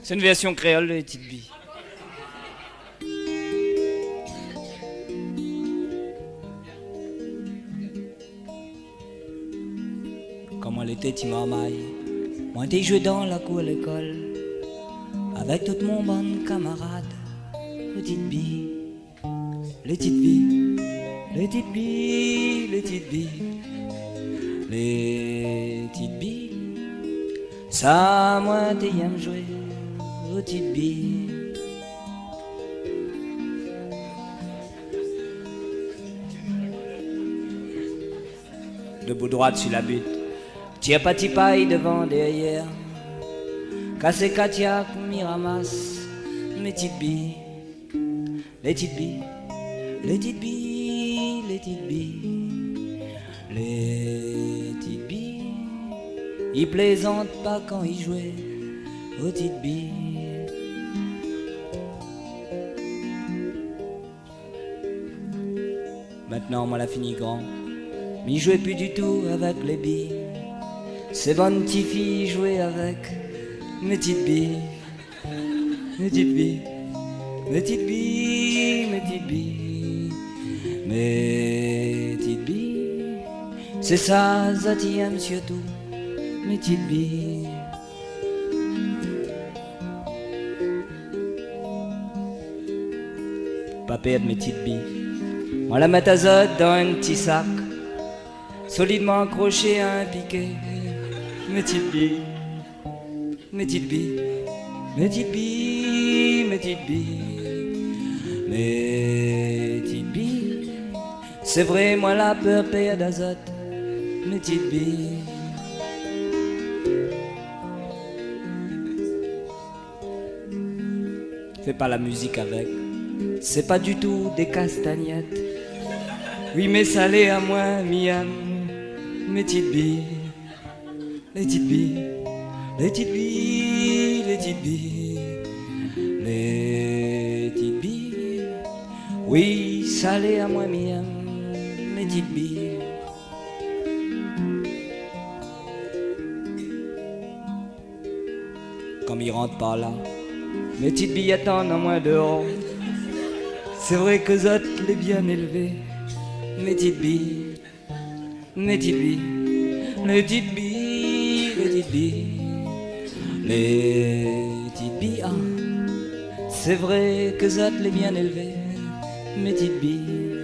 C'est une version créole de Petite Bille. Comment l'été tu marmaille, moi t'ai joué dans la cour à l'école, avec tout mon bon camarade. Petite Bille, les petites billes, les petites billes, les petites billes, les petites billes. Ça, moi, t'aime jouer aux petites billes. Debout droite sur la butte, tire pas paille devant, derrière. Cassé Katia, m'y ramasse mes petites billes, les petites billes, les petites billes, les petites billes, les petites billes. Il plaisante pas quand il jouait aux petites billes. Maintenant, moi, la fini grand, m'y jouait plus du tout avec les billes. Ces bonnes petites filles jouaient avec mes petites billes, mes petites billes, mes petites billes, mes petites billes, mes petites billes. C'est ça, Zati aime surtout mes petites billes. Pas perdre mes petites billes, moi la mettre à zot dans un petit sac, solidement accroché à un piquet. Mes petites billes, mes petites billes, mes petites billes, mes petites billes, mes petites billes. C'est vrai, moi la peur perd d'azote, mes petites billes. Fais pas la musique avec, c'est pas du tout des castagnettes. Oui, mais salé à moi, miam, mes petites billes, les petites billes, les petites billes, les petites billes, les petites billes. Oui, salé à moi, miam, mes petites billes. Comme il rentre par là, mes petites billes attendent en moins dehors. C'est vrai que Zot l'est bien élevé. Mes petites billes, mes petites billes, les petites billes, les petites billes, les petites billes. Ah, c'est vrai que Zot l'est bien élevé. Mes petites billes.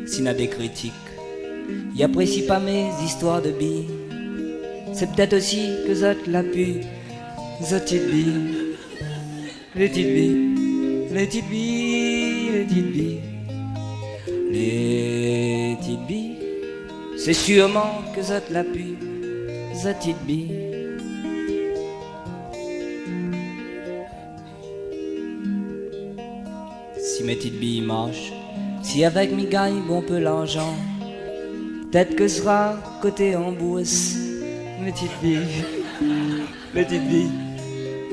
S'il y a des critiques, il apprécie pas mes histoires de billes. C'est peut-être aussi que Zot l'a pu. Zot petites billes, les petites billes, les petites billes, les petites billes, les petites billes. C'est sûrement que Zot l'a pu. Zot petites billes. Si mes petites billes marchent, si avec mes gagne bon peu l'argent, peut-être que ce sera côté en bourse. Mes petites billes, les petites billes,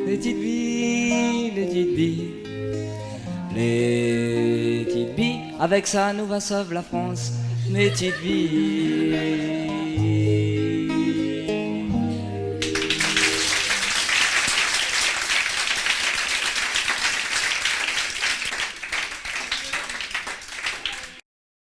les petites billes, les petites billes, les petites billes. Avec ça, nous va sauver la France, mes petites billes.